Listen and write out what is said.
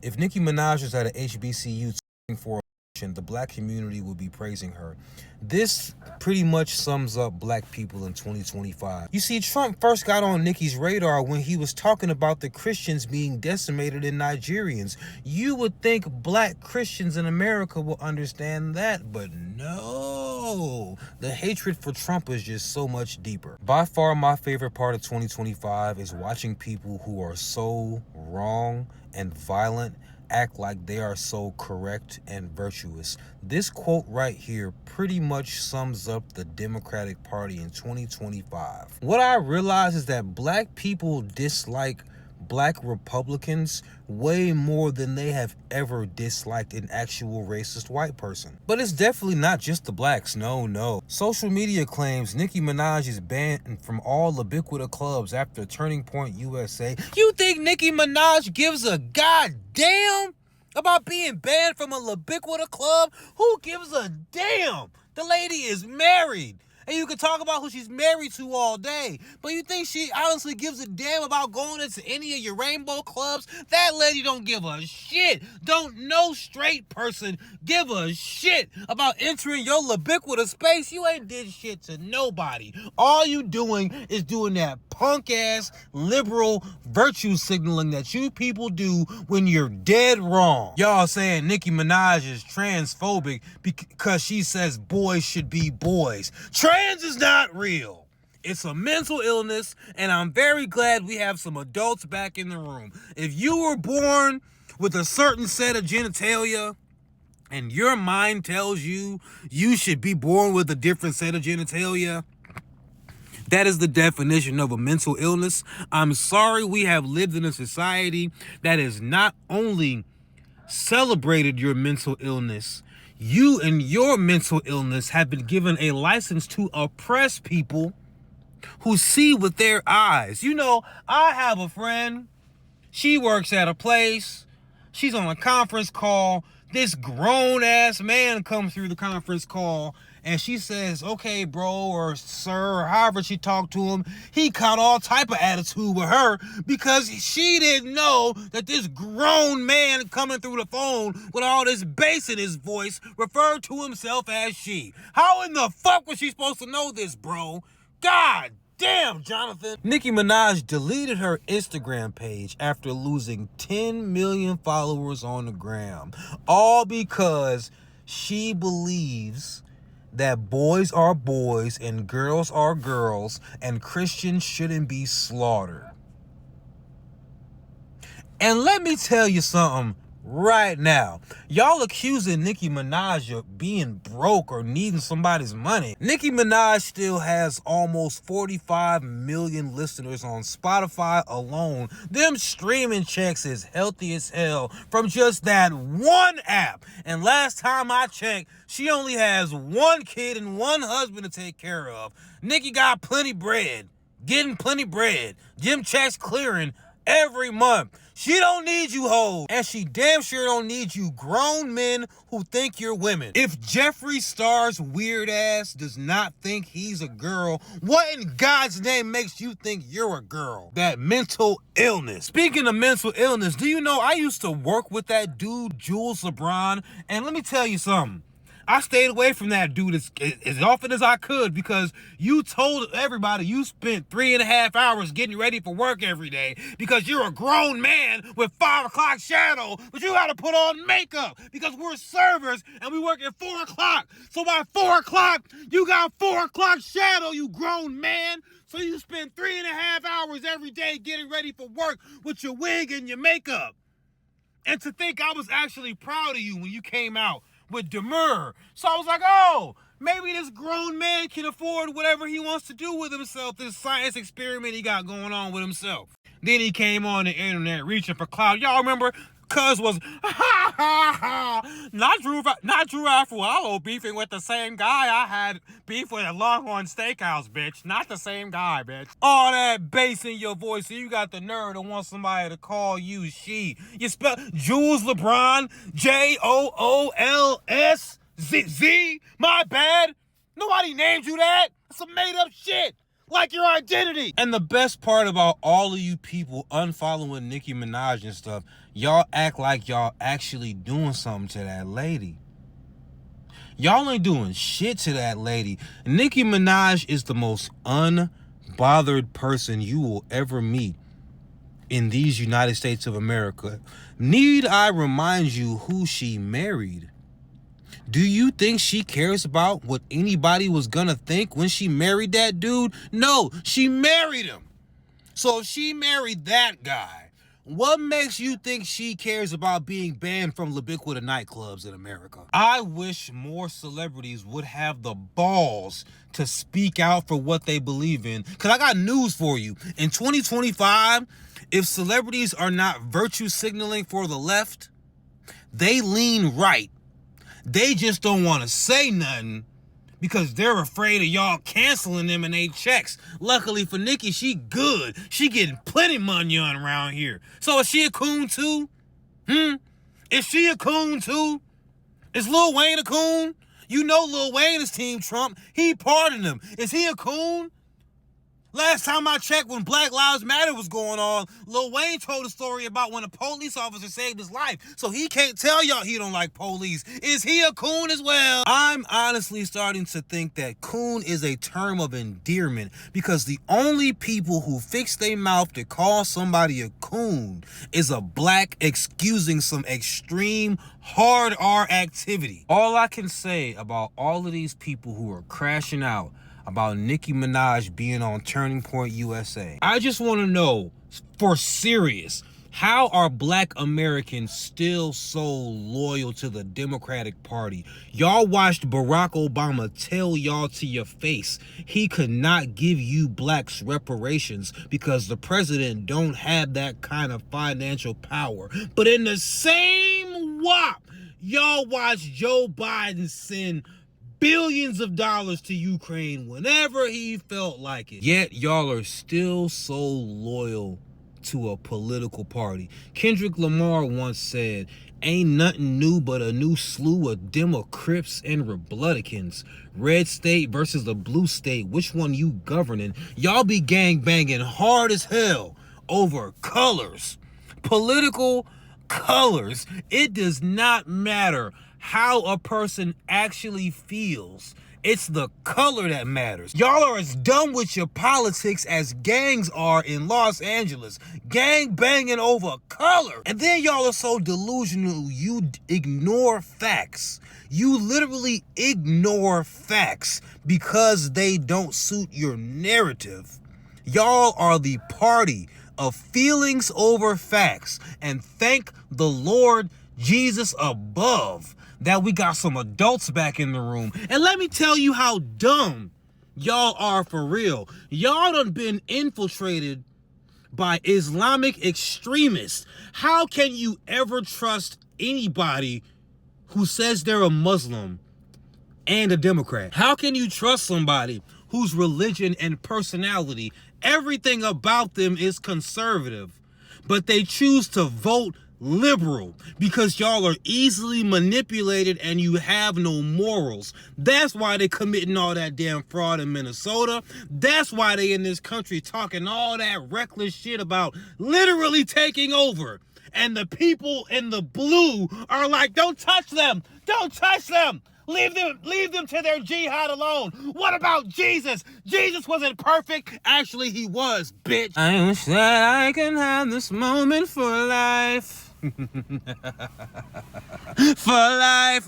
If Nicki Minaj was at a HBCU for a the black community would be praising her. This pretty much sums up black people in 2025. You see, Trump first got on Nicki's radar when he was talking about the Christians being decimated in Nigerians. You would think black Christians in America will understand that, but no. The hatred for Trump is just so much deeper. By far, my favorite part of 2025 is watching people who are so wrong and violent act like they are so correct and virtuous. This quote right here pretty much sums up the Democratic Party in 2025. What I realize is that black people dislike black Republicans way more than they have ever disliked an actual racist white person. But it's definitely not just the blacks, no. Social media claims Nicki Minaj is banned from all ubiquitous clubs after Turning Point USA. You think Nicki Minaj gives a goddamn about being banned from a ubiquitous club? Who gives a damn? The lady is married. And you can talk about who she's married to all day. But you think she honestly gives a damn about going into any of your rainbow clubs? That lady don't give a shit. Don't no straight person give a shit about entering your ubiquitous space. You ain't did shit to nobody. All you doing is doing that punk-ass liberal virtue signaling that you people do when you're dead wrong. Y'all saying Nicki Minaj is transphobic because she says boys should be boys. Trans is not real. It's a mental illness, and I'm very glad we have some adults back in the room. If you were born with a certain set of genitalia, and your mind tells you you should be born with a different set of genitalia, that is the definition of a mental illness. I'm sorry we have lived in a society that has not only celebrated your mental illness, you and your mental illness have been given a license to oppress people who see with their eyes. You know, I have a friend. She works at a place. She's on a conference call. This grown-ass man comes through the conference call, and she says, okay, bro, or sir, or however she talked to him. He caught all type of attitude with her because she didn't know that this grown man coming through the phone with all this bass in his voice referred to himself as she. How in the fuck was she supposed to know this, bro? God damn, Jonathan. Nicki Minaj deleted her Instagram page after losing 10 million followers on the gram, all because she believes that boys are boys and girls are girls and Christians shouldn't be slaughtered. And let me tell you something right now. Y'all accusing Nicki Minaj of being broke or needing somebody's money. Nicki Minaj still has almost 45 million listeners on Spotify alone. Them streaming checks is healthy as hell from just that one app. And last time I checked, she only has one kid and one husband to take care of. Nicki got plenty bread. Getting plenty bread. Gym checks clearing every month. She don't need you hoes. And she damn sure don't need you grown men who think you're women. If Jeffree Star's weird ass does not think he's a girl, what in God's name makes you think you're a girl? That mental illness. Speaking of mental illness, do you know I used to work with that dude, Jules LeBron? And let me tell you something. I stayed away from that dude as often as I could because you told everybody you spent 3.5 hours getting ready for work every day because you're a grown man with 5 o'clock shadow, but you gotta put on makeup because we're servers and we work at 4 o'clock. So by 4 o'clock, you got 4 o'clock shadow, you grown man. So you spend 3.5 hours every day getting ready for work with your wig and your makeup. And to think I was actually proud of you when you came out with demur. So I was like, oh, maybe this grown man can afford whatever he wants to do with himself, this science experiment he got going on with himself. Then he came on the internet reaching for clout. Y'all remember Cuz was not Drew Afro beefing with the same guy I had beef with at Longhorn Steakhouse, bitch. Not the same guy, bitch. All that bass in your voice, so you got the nerve to want somebody to call you she. You spell Jules LeBron, JOOLSZZ. My bad. Nobody named you that. That's some made up shit. Like your identity. And the best part about all of you people unfollowing Nicki Minaj and stuff, y'all act like y'all actually doing something to that lady. Y'all ain't doing shit to that lady. Nicki Minaj is the most unbothered person you will ever meet in these United States of America. Need I remind you who she married? Do you think she cares about what anybody was gonna think when she married that dude? No, she married him. So if she married that guy, what makes you think she cares about being banned from ubiquitous nightclubs in America? I wish more celebrities would have the balls to speak out for what they believe in. Because I got news for you. In 2025, if celebrities are not virtue signaling for the left, they lean right. They just don't want to say nothing because they're afraid of y'all canceling them and they checks. Luckily for Nicki, she good. She getting plenty money on around here. So is she a coon too? Is she a coon too? Is Lil Wayne a coon? You know Lil Wayne is Team Trump. He pardoned him. Is he a coon? Last time I checked, when Black Lives Matter was going on, Lil Wayne told a story about when a police officer saved his life. So he can't tell y'all he don't like police. Is he a coon as well? I'm honestly starting to think that coon is a term of endearment because the only people who fix their mouth to call somebody a coon is a black excusing some extreme hard R activity. All I can say about all of these people who are crashing out about Nicki Minaj being on Turning Point USA, I just want to know, for serious, how are black Americans still so loyal to the Democratic Party? Y'all watched Barack Obama tell y'all to your face he could not give you blacks reparations because the president don't have that kind of financial power. But in the same whop, y'all watched Joe Biden send billions of dollars to Ukraine whenever he felt like it. Yet y'all are still so loyal to a political party. Kendrick Lamar once said, "Ain't nothing new but a new slew of Demo Crips and Republicans. Red state versus the blue state. Which one you governing?" Y'all be gang banging hard as hell over colors. Political colors. It does not matter how a person actually feels. It's the color that matters. Y'all are as dumb with your politics as gangs are in Los Angeles. Gang banging over color. And then y'all are so delusional, you ignore facts. You literally ignore facts because they don't suit your narrative. Y'all are the party of feelings over facts. And thank the Lord Jesus above that we got some adults back in the room. And let me tell you how dumb y'all are for real. Y'all done been infiltrated by Islamic extremists. How can you ever trust anybody who says they're a Muslim and a Democrat? How can you trust somebody whose religion and personality, everything about them is conservative, but they choose to vote liberal because y'all are easily manipulated and you have no morals? That's why they committing all that damn fraud in Minnesota. That's why they in this country talking all that reckless shit about literally taking over. And the people in the blue are like, don't touch them. Don't touch them. Leave them to their jihad alone. What about Jesus? Jesus wasn't perfect. Actually, he was, bitch. I wish that I can have this moment for life. For life.